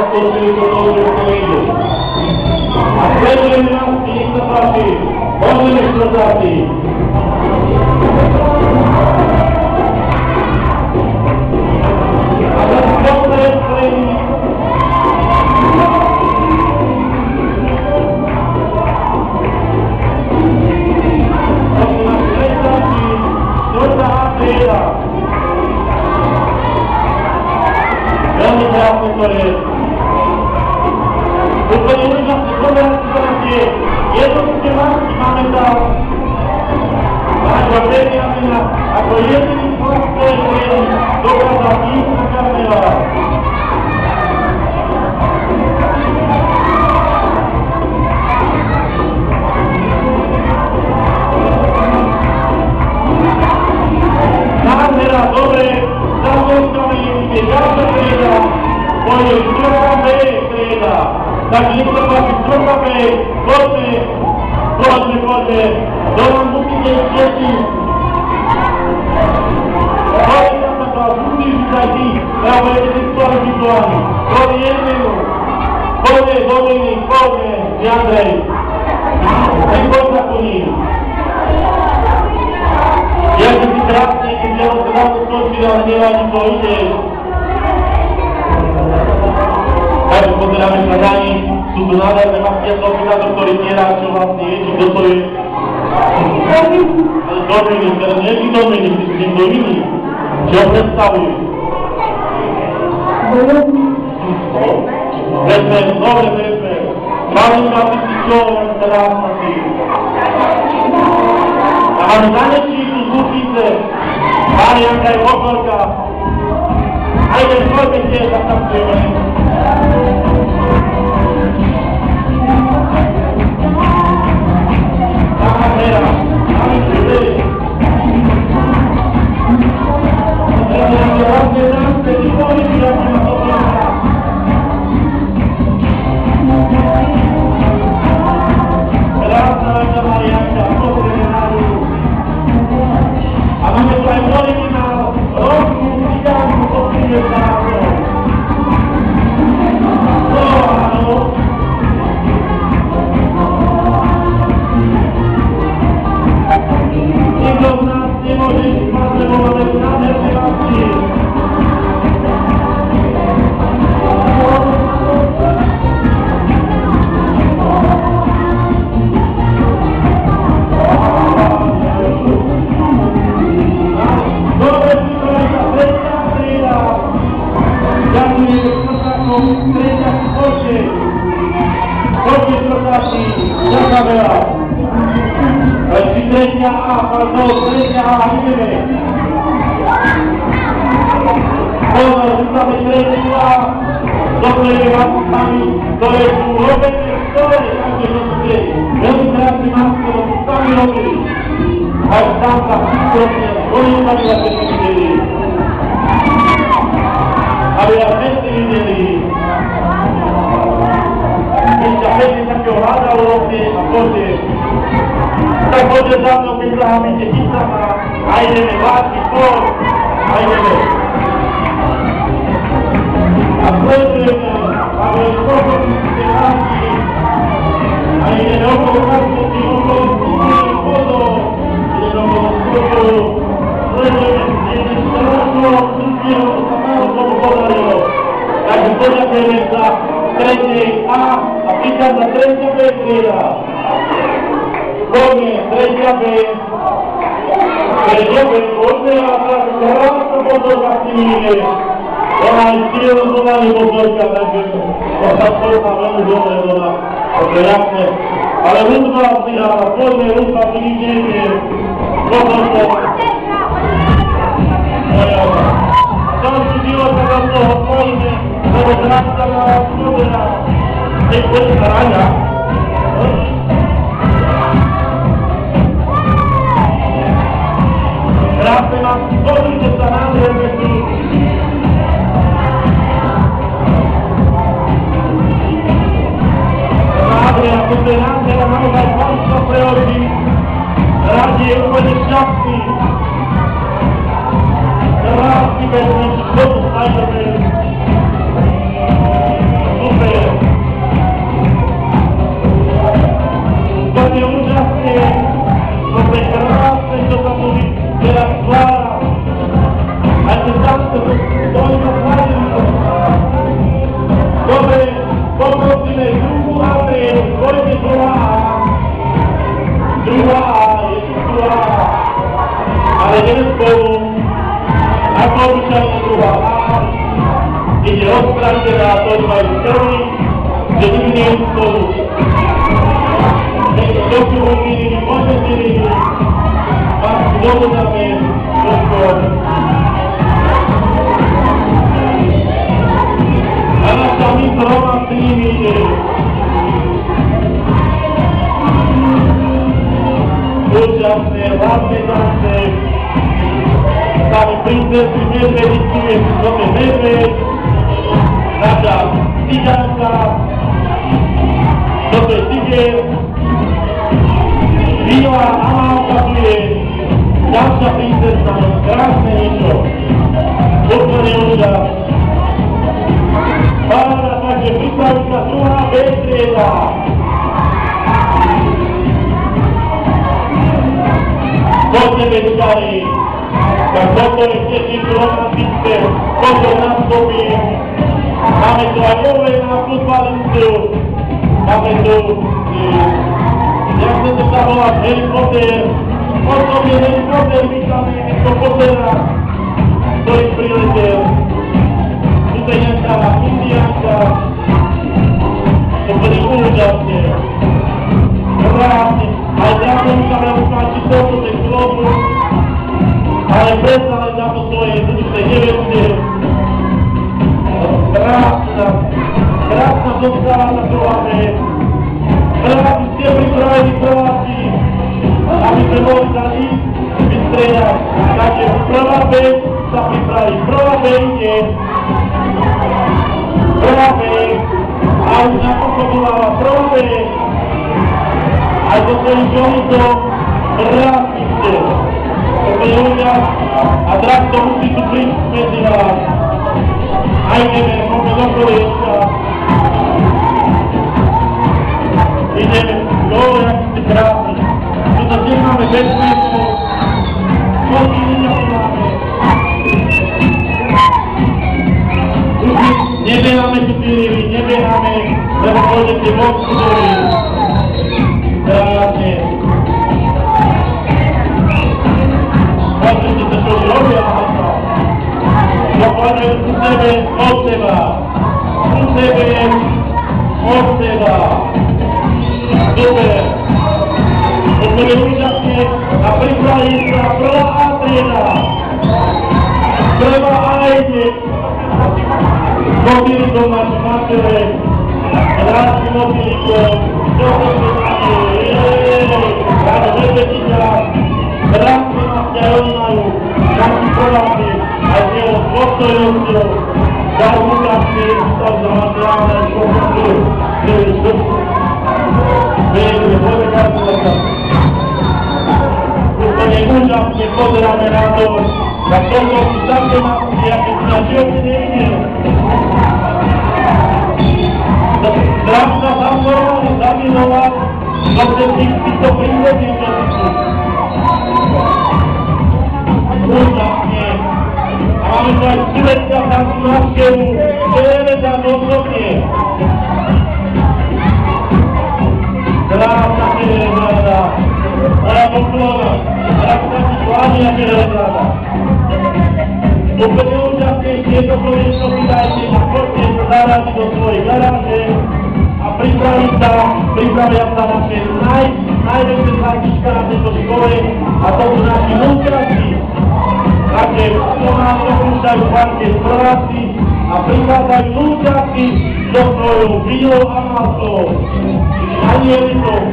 odskočili do toho druhého lídu. A preto 11, nech sa páči, poďme štvrtáci. A za skôrne stredy veľmi krásne to je. Úplne úžasné, komerciácie, jednoduché masky máme tam. Nášho Benjamina ako jediný chlapce, ktorý dokázal ísť na karneval. Nádhera, dobre, započkami, je ďalšia trieda, pôjde štvrtá B trieda. Tak nech sa páči štvrtá B, poďme, to vám musíte štečiť. Poďme sa tam, musíš aj ty, lebo je diskvalifikovaný. Poďme jednému, poďme Dominik, poďme, Jandrej. Nech poď sa po ním. Ja som si krásne, keď ja ho krásne skočil, ale nevadí, to ide. Takže pozeráme sa na nich, sú tu nádherné masky, ja som opýtal, ktorý tierá, čo vlastne je, či kto to je. Ale Dominik, teraz nie je Dominik, ty si niekto iný. Čo ho predstavujú? Bezmer, dobre Bezmer. Malinka, ty si čo, len krásna si. A máme zanečí tu z Lupice, Marianka je okolka. A idem svojke tiež zastavujeme. Nádhera, máme tu vtedy. Potrebujeme vlastne zásť, ty pohyby, ja mám okolka. Krásna naša Marianka, pozrieme na ňu. A máme tu aj originál, Roku, Cigánku, pozrieme sa na to. No, áno. Nikto z nás nemôže mať, lebo máme nádherné masky. Dobre, pripravená tretia trieda. Ďakujeme štvrtákom, tretia poďte. Poďte štvrtáci, ďakujem veľa. Či tretia A, pardon, tretia A, ideme. Pozor, vystavme tretia A. Dobre, vás sami, ktoré sú robené, ktoré, takže to sú tie veľmi krásne masky, lebo sú sami robili. Aj tam sa prosne, oni sami vás všetci videli. Aby vás všetci videli. Ešte všetci takého hľadalo robne a poďte. Tak poďte za mnou, keď zahámite chytama a ideme vládky, poď a ideme. A sledujeme, aby spôsobníte vládky a ideme okolo kastoty, okolo skúšených vodov, ideme okolo skúšených, sledujeme, ideme strašno, všetkého, to sa málo tomu podarilo. Takže poďakujeme sa tretej A a prichádza tretia B trieda. Poďme, tretia B. Tretia B, poďme a tak krásna pozorka s nimi ide. Ona je cieľozovaná pozorka, takže to sa spolka veľmi dobre voda. To je jasné. Ale hudba zlyháva, poďme, hudba tu nič nejde. Pozorka. Ďalší život sa do toho poďme, lebo zrasta na vás pozera. Teď poďme sa ráňa. Krásne vás, pozrite sa nádherné sú. Nádhera, toto je nádhera, naozaj panča pre oči. Rádi je úplne šťastný. Krásny bezmečný, čo tu snajdeme. ale ideme spolu, ako obyčajne druhá láž, ide odstratená, ktorí majú krvi, že nikdy spolu. To sú rodiny, moje rodiny, vám si dovodáme všetko. A naša mysl vám s nimi ide. Úžasné, hlavné zase. Sami princesy, medvedičky, máme medveď, naša cigánka, toto je tiger, Bílá Amálka tu je ďalšia princesa, krásne niečo, úplne úžas. Pána, takže pripraví sa druhá bestrieda. Poďme večkari, tak toto je tiež romantické, toto nastupí. Máme tu aj na futbalistu, máme tu, jak sa volá, helikopter, potom je helikopter, vítame, niekto pozera, ktorý priletel. Tu je nejaká indiánka, to bude úžasne, krásne, aj zároveň sa veľmi páči toto, ten globus, ale predsa len na to svoje budúcej neveste. Krásna dostáva na prváme. Prváci ste pripravení prváci, aby sme mohli za nich vystrieľať. Takže prvá B sa pripraví. Prvá B ide. Prvá B. A už napokodováva prvá B. Aj to svojím žolítom krásny ste. Toto je ľudia a drak to musí tu prísť medzi vás. Aj ideme, poďme do kolieska. Ideme dole, jak ste krásni. Tuto tiež máme bezpečnosť. Koľký ľudia tu máme. Nebeháme tu pílivi, nebeháme, lebo pôjdete von dole. Krásne. Pozrite sa, čo už robia na hasa. Dopadne u sebe, od seba. U sebe, od seba. Super. Toto je úžasne a pripraví sa prvá A trieda. Prvá A ide. Motýlikom naši matere. Krásny motýlikom. Čo to sa stane? Ráno medvediča. Krásne nás ťa rozmajú. Naši Poláci. Aj s jeho dôstojnosťou. Darmúkavské ústav za materiálne škodu. Vieme, povedať, úplne úžasne pozeráme na to, na toto si také máte, aké si na živote nejde. Strávka zamorovať, zamilovať, do všetkých si to príhodí v Ježišu. Úžasne. A máme tu aj Turecka, tam si návštevu, ktoré tam osobne. Krásna Terezáda, moja poklona, krásna ti Slávia Terezáda. Úplne úžasne, tieto kolečko vydajte na chodne sa zarádi do svojej garáže a pripravia sa naše najväčšie zlatička na tejto škole a to sú naši účastní. Takže to nás opúšťajú partie prváci a prichádzajú účastní so svojou Bílou Amálkou. Anielikom.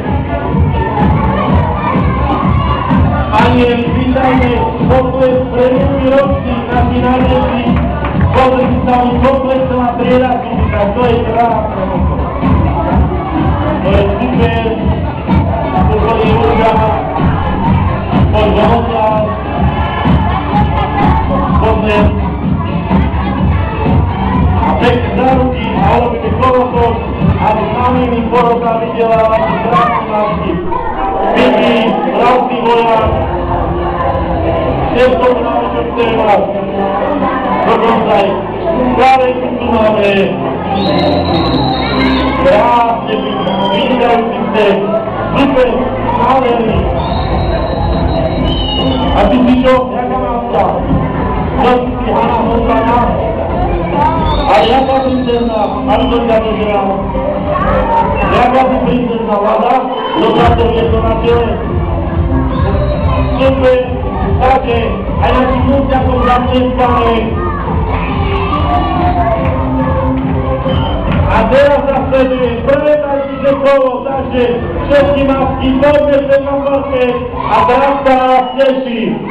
Anieli, vítajme, toto je prvý ročník, naši najlepší. Pozrite sa, oni komplexná trieda, tak to je krásne. To je super. Úplne úžas. Poď do hotla. Pozriem. A pekne záruky a urobíme korokov, aby znamený korokov videla vaši krásnu návštěv. Pekný, krásný vojak. Všetko tu máme, čo chceme vás. Dokonca aj sklárenku tu máme. Krásne, vynikajúci ste. Super, nádherný. A ty si čo? Jaká maska? Nosíci Hana Montana? Ale jaká princezna? Ani to ťa nežerá. Jaká si princezna Vlada? Dokáže to na tele. Super, takže aj našim mužťakom zatleskame. A teraz nasleduje prvé tajničné kolo, takže všetky masky, poďme sa na a teraz sa nás teší.